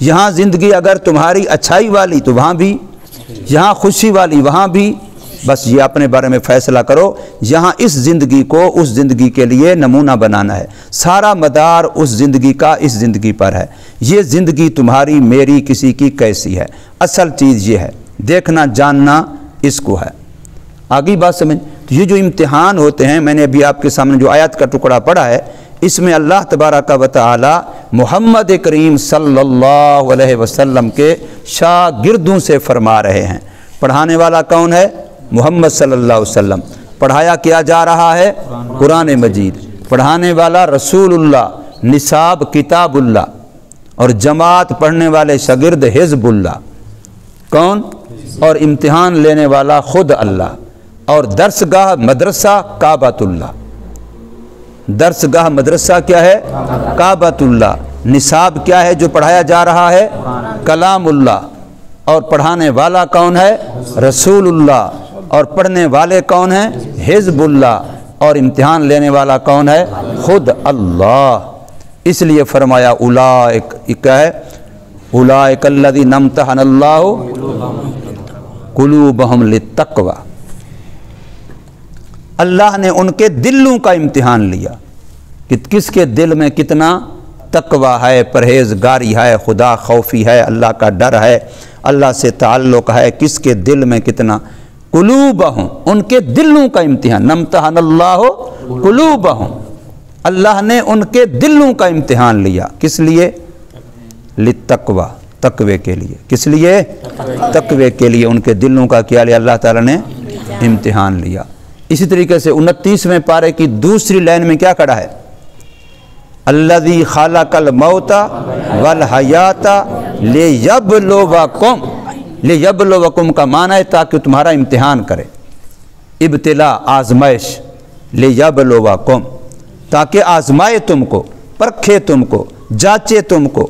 یہاں زندگی اگر تمہاری اچھائی والی تو وہاں بھی، یہاں خوشی والی وہاں بھی، بس یہ اپنے بارے میں فیصلہ کرو۔ یہاں اس زندگی کو اس زندگی کے لیے نمونہ بنانا ہے، سارا مدار اس زندگی کا اس زندگی پر ہے۔ یہ زندگی تمہاری، میری، کسی کی کیسی ہے، اصل چیز یہ ہے، دیکھنا جاننا اس کو ہے۔ آگے بات سمجھ، تو یہ جو امتحان ہوتے ہیں، میں نے ابھی آپ کے سامنے جو آیت کا ٹکڑا پڑھا ہے، اس میں اللہ تبارک و تعالی محمد کریم صلی اللہ علیہ وسلم کے شاگردوں سے فرما رہے ہیں۔ پڑھانے والا کون ہے؟ محمد صلی اللہ علیہ وسلم۔ پڑھایا کیا جا رہا ہے؟ قرآن مجید۔ پڑھانے والا رسول اللہ، نصاب کتاب اللہ، اور جماعت پڑھنے والے شاگرد حزب اللہ۔ کون؟ اور امتحان لینے والا خود اللہ، اور درسگاہ مدرسہ کعبۃ اللہ۔ درسگاہ مدرسہ کیا ہے؟ کعبۃ اللہ۔ نصاب کیا ہے جو پڑھایا جا رہا ہے؟ کلام اللہ۔ اور پڑھانے والا کون ہے؟ رسول اللہ۔ اور پڑھنے والے کون ہیں؟ حزب اللہ۔ اور امتحان لینے والا کون ہے؟ خود اللہ۔ اس لیے فرمایا اولئک، کیا ہے؟ اولئک الذین امتحن اللہ قلوبہم للتقوی۔ اللہ نے ان کے دلوں کا امتحان لیا کہ کس کے دل میں کتنا تقوی ہے، پرہیزگاری ہے، خدا خوفی ہے، اللہ کا ڈر ہے، اللہ سے تعلق ہے، کس کے دل میں کتنا۔ قلوبہم، ان کے دلوں کا امتحان۔ امتحن اللہ قلوبہم، اللہ نے ان کے دلوں کا امتحان لیا۔ کس لیے؟ للتقوی، تقوی کے لیے۔ کس لیے؟ تقوی کے لیے ان کے دلوں کا کیا لیا اللہ تعالیٰ نے؟ امتحان لیا۔ اسی طریقے سے 29ویں پارے کی دوسری لائن میں کیا کھڑا ہے؟ الذی خلق الموت والحیات لیبلوکم۔ لیبلوکم کا معنی ہے تاکہ تمہارا امتحان کرے، ابتلا، آزمائش، لیبلوکم، تاکہ آزمائے تم کو، پرکھے تم کو، جانچے تم کو۔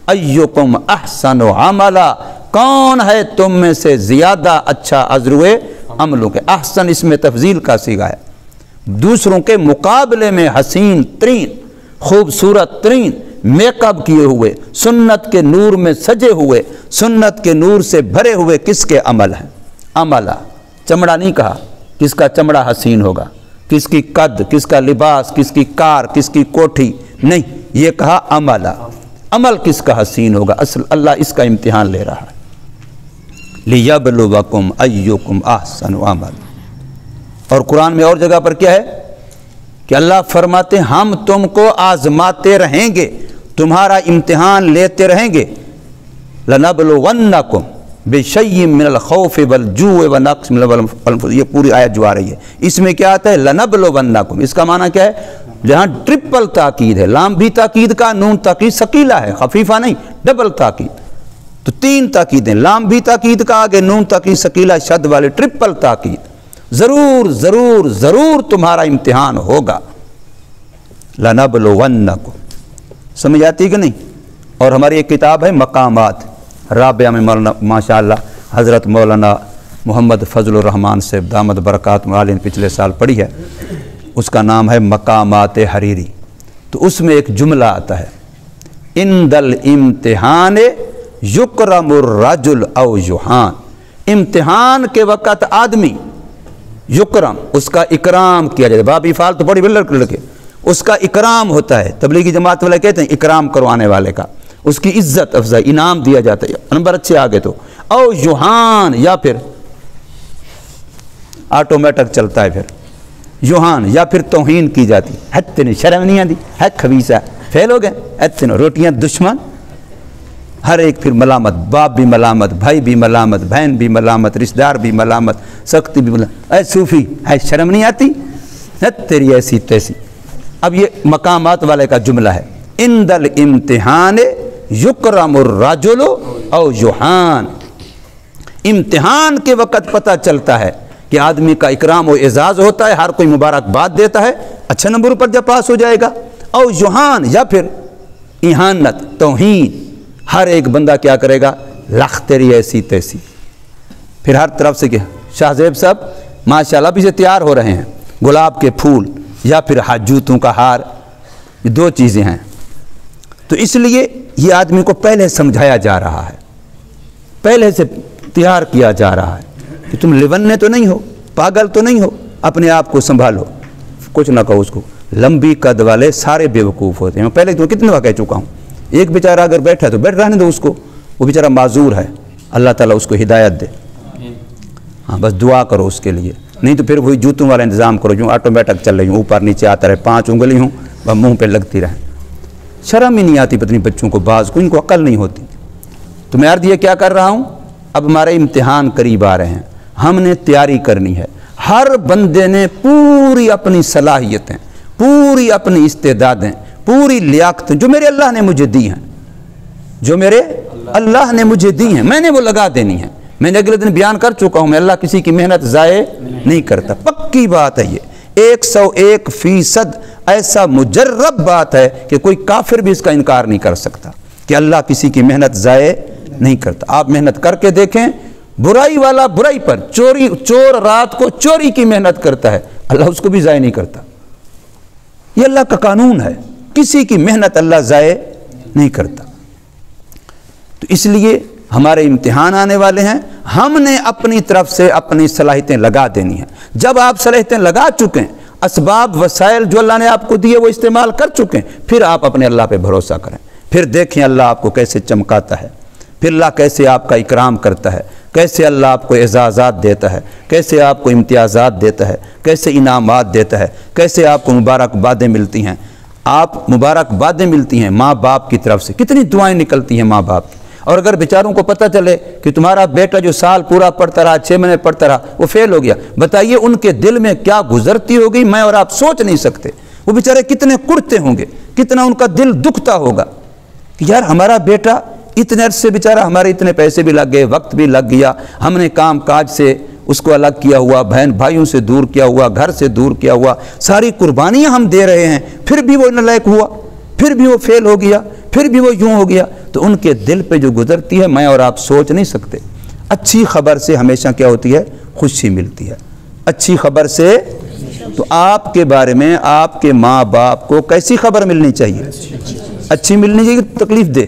ایکم احسن عملا، کون ہے تم میں سے زیادہ اچھا عذروے عملوں کے۔ احسن اس میں تفضیل کا صیغہ ہے، دوسروں کے مقابلے میں حسین ترین، خوبصورت ترین، میک اپ کیے ہوئے، سنت کے نور میں سجے ہوئے، سنت کے نور سے بھرے ہوئے کس کے عمل ہیں؟ عملہ، چمڑا نہیں کہا کس کا چمڑا حسین ہوگا، کس کی قد، کس کا لباس، کس کی کار، کس کی کوٹھی، نہیں، یہ کہا عملہ، عمل کس کا حسین ہوگا۔ اصل اللہ اس کا امتحان لے رہا ہے۔ لیبلوکم ایکم احسن عملا۔ اور قرآن میں اور جگہ پر کیا ہے کہ اللہ فرماتے ہیں ہم تم کو آزماتے رہیں گے، تمہارا امتحان لیتے رہیں گے۔ لنبلونکم بشیء من الخوف والجوع ونقص من الانفس، یہ پوری آیت جو آ رہی ہے اس میں کیا آتا ہے؟ لنبلونکم، اس کا معنی کیا ہے؟ جہاں ٹرپل تاکید ہے، لام بھی تاکید کا، نون تاکید ثقیلہ ہے، خفیفہ نہیں، ڈبل تاکید، تو تین تاکیدیں، لام بھی تاکید کا، آگے نون تاکید ثقیلہ شد والے، ٹرپل تاکید۔ ضرور ضرور ضرور تمہارا امتحان ہوگا۔ لنبلونکم، سمجھ آتی کہ نہیں؟ اور ہماری ایک کتاب ہے مقامات رابعہ میں، مولانا ماشاء اللہ حضرت مولانا محمد فضل الرحمان سے دامت برکات عالی نے پچھلے سال پڑھی ہے، اس کا نام ہے مقامات حریری۔ تو اس میں ایک جملہ آتا ہے، عند الامتحان یکرم الرجل او یحان، امتحان کے وقت آدمی یکرم، اس کا اکرام کیا جائے، بابی فال تو بڑی بلر لڑکے، اس کا اکرام ہوتا ہے، تبلیغی جماعت والے کہتے ہیں اکرام کروانے والے کا، اس کی عزت افزائی، انعام دیا جاتا ہے، نمبر اچھے آگے تو، او یحان، یا پھر آٹومیٹک چلتا ہے، پھر یحان، یا پھر توہین کی جاتی، ہتنے شرم نہیں آتی، ہے خبیثہ، فیل ہو گئے، اتنے روٹیاں دشمن، ہر ایک پھر ملامت، باپ بھی ملامت، بھائی بھی ملامت، بہن بھی ملامت، رشتہ دار بھی ملامت، سختی بھی ملامت، اے صوفی ہے شرم نہیں آتی، ہے تیری ایسی تیسی۔ اب یہ مقامات والے کا جملہ ہے، عند الامتحان یکرم الرجل او یحان، امتحان کے وقت پتہ چلتا ہے کہ آدمی کا اکرام و اعزاز ہوتا ہے، ہر کوئی مبارکباد دیتا ہے، اچھے نمبر پر جب پاس ہو جائے گا، او یحان، یا پھر اہانت، توہین، ہر ایک بندہ کیا کرے گا، لخ تیری ایسی تیسی، پھر ہر طرف سے کیا، شاہ زیب صاحب ماشاءاللہ بھی سے تیار ہو رہے ہیں، گلاب کے پھول یا پھر جوتوں کا ہار، یہ دو چیزیں ہیں۔ تو اس لیے یہ آدمی کو پہلے سمجھایا جا رہا ہے، پہلے سے تیار کیا جا رہا ہے کہ تم لیونے تو نہیں ہو، پاگل تو نہیں ہو، اپنے آپ کو سنبھالو، کچھ نہ کہو اس کو۔ لمبی قد والے سارے بیوقوف ہوتے ہیں، میں پہلے تو کتنے بار کہہ چکا ہوں، ایک بیچارہ اگر بیٹھا تو بیٹھ رہنے دو اس کو، وہ بیچارہ معذور ہے، اللہ تعالیٰ اس کو ہدایت دے، ہاں بس دعا کرو اس کے لیے، نہیں تو پھر وہی جوتوں والا انتظام کرو جو آٹومیٹک چل رہی ہوں، اوپر نیچے آتا رہے، 5 انگلی ہوں وہ منہ پہ لگتی رہیں، شرم ہی نہیں آتی پتنی بچوں کو، بعض کو ان کو عقل نہیں ہوتی۔ تو میں عرض یہ کیا کر رہا ہوں، اب ہمارے امتحان قریب آ رہے ہیں، ہم نے تیاری کرنی ہے، ہر بندے نے پوری اپنی صلاحیتیں، پوری اپنی استعدادیں، پوری لیاقتیں جو میرے اللہ نے مجھے دی ہیں، جو میرے اللہ نے مجھے دی ہیں، میں نے وہ لگا دینی ہیں۔ میں نے اگلے دن بیان کر چکا ہوں، میں اللہ کسی کی محنت ضائع نہیں کرتا، پکی بات ہے یہ، 101% ایسا مجرب بات ہے کہ کوئی کافر بھی اس کا انکار نہیں کر سکتا کہ اللہ کسی کی محنت ضائع نہیں کرتا۔ آپ محنت کر کے دیکھیں، برائی والا برائی پر، چور رات کو چوری کی محنت کرتا ہے، اللہ اس کو بھی ضائع نہیں کرتا، یہ اللہ کا قانون ہے، کسی کی محنت اللہ ضائع نہیں کرتا۔ تو اس لیے ہمارے امتحان آنے والے ہیں، ہم نے اپنی طرف سے اپنی صلاحیتیں لگا دینی ہیں۔ جب آپ صلاحیتیں لگا چکیں، اسباب وسائل جو اللہ نے آپ کو دیے وہ استعمال کر چکیں، پھر آپ اپنے اللہ پہ بھروسہ کریں، پھر دیکھیں اللہ آپ کو کیسے چمکاتا ہے، پھر اللہ کیسے آپ کا اکرام کرتا ہے، کیسے اللہ آپ کو اعزازات دیتا ہے، کیسے آپ کو امتیازات دیتا ہے، کیسے انعامات دیتا ہے، کیسے آپ کو مبارکبادیں ملتی ہیں۔ آپ مبارکبادیں ملتی ہیں ماں باپ کی طرف سے، کتنی دعائیں نکلتی ہیں ماں باپ کی، اور اگر بیچاروں کو پتہ چلے کہ تمہارا بیٹا جو سال پورا پڑھتا رہا، 6 مہینے پڑھتا رہا، وہ فیل ہو گیا، بتائیے ان کے دل میں کیا گزرتی ہوگی، میں اور آپ سوچ نہیں سکتے۔ وہ بیچارے کتنے کڑتے ہوں گے، کتنا ان کا دل دکھتا ہوگا کہ یار ہمارا بیٹا اتنے عرصے بیچارہ، ہمارے اتنے پیسے بھی لگ گئے، وقت بھی لگ گیا، ہم نے کام کاج سے اس کو الگ کیا ہوا، بہن بھائیوں سے دور کیا ہوا، گھر سے دور کیا ہوا، ساری قربانیاں ہم دے رہے ہیں، پھر بھی وہ نالائق ہوا، پھر بھی وہ فیل ہو گیا، پھر بھی وہ یوں ہو گیا۔ تو ان کے دل پہ جو گزرتی ہے میں اور آپ سوچ نہیں سکتے۔ اچھی خبر سے ہمیشہ کیا ہوتی ہے، خوشی ملتی ہے، اچھی خبر سے۔ تو آپ کے بارے میں آپ کے ماں باپ کو کیسی خبر ملنی چاہیے، اچھی ملنی چاہیے، تکلیف دے،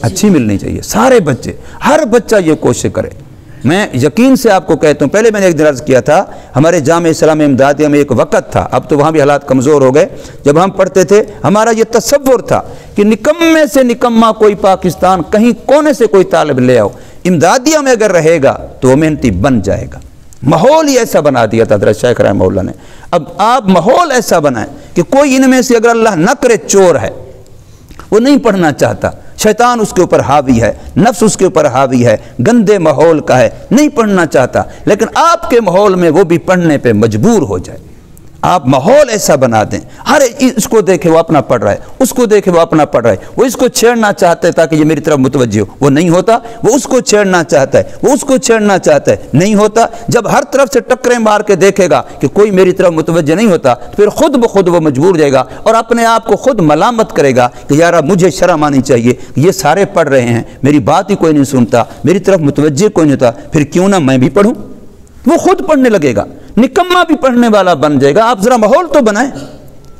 اچھی ملنی چاہیے۔ سارے بچے، ہر بچہ یہ کوشش کرے۔ میں یقین سے آپ کو کہتا ہوں، پہلے میں نے ایک دن عرض کیا تھا، ہمارے جامعہ اسلامیہ امدادیہ میں ایک وقت تھا، اب تو وہاں بھی حالات کمزور ہو گئے، جب ہم پڑھتے تھے ہمارا یہ تصور تھا کہ نکمے سے نکما کوئی پاکستان کہیں کونے سے کوئی طالب لے آؤ، امدادیہ میں اگر رہے گا تو وہ محنتی بن جائے گا۔ ماحول ہی ایسا بنا دیا تھا حضرت شیخ رحمہ اللہ نے۔ اب آپ ماحول ایسا بنائیں کہ کوئی ان میں سے اگر اللہ نہ کرے چور ہے، وہ نہیں پڑھنا چاہتا، شیطان اس کے اوپر حاوی ہے، نفس اس کے اوپر حاوی ہے، گندے ماحول کا ہے، نہیں پڑھنا چاہتا، لیکن آپ کے ماحول میں وہ بھی پڑھنے پہ مجبور ہو جائے۔ آپ ماحول ایسا بنا دیں، ہر اس کو دیکھے وہ اپنا پڑھ رہا ہے، اس کو دیکھے وہ اپنا پڑھ رہا ہے، وہ اس کو چھیڑنا چاہتا ہے تاکہ یہ میری طرف متوجہ ہو، وہ نہیں ہوتا، وہ اس کو چھیڑنا چاہتا ہے، وہ اس کو چھیڑنا چاہتا ہے، نہیں ہوتا۔ جب ہر طرف سے ٹکریں مار کے دیکھے گا کہ کوئی میری طرف متوجہ نہیں ہوتا، تو پھر خود بخود وہ مجبور جائے گا اور اپنے آپ کو خود ملامت کرے گا کہ یار اب مجھے شرم آنی چاہیے، یہ سارے پڑھ رہے ہیں، میری بات ہی کوئی نہیں سنتا، میری طرف متوجہ کوئی نہیں ہوتا، پھر کیوں نہ میں بھی پڑھوں۔ وہ خود پڑھنے لگے گا، نکما بھی پڑھنے والا بن جائے گا۔ آپ ذرا ماحول تو بنائیں،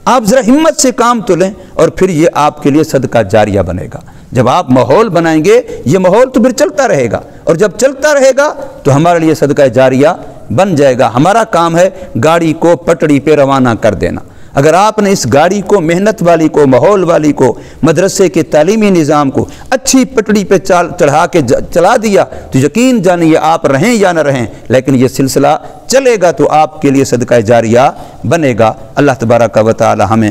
آپ ذرا ہمت سے کام تو لیں، اور پھر یہ آپ کے لیے صدقہ جاریہ بنے گا۔ جب آپ ماحول بنائیں گے، یہ ماحول تو پھر چلتا رہے گا، اور جب چلتا رہے گا تو ہمارے لیے صدقہ جاریہ بن جائے گا۔ ہمارا کام ہے گاڑی کو پٹڑی پہ روانہ کر دینا۔ اگر آپ نے اس گاڑی کو، محنت والی کو، ماحول والی کو، مدرسے کے تعلیمی نظام کو اچھی پٹڑی پہ چڑھا کے چلا دیا تو یقین جانیے آپ رہیں یا نہ رہیں، لیکن یہ سلسلہ چلے گا تو آپ کے لیے صدقہ جاریہ بنے گا۔ اللہ تبارک و تعالی ہمیں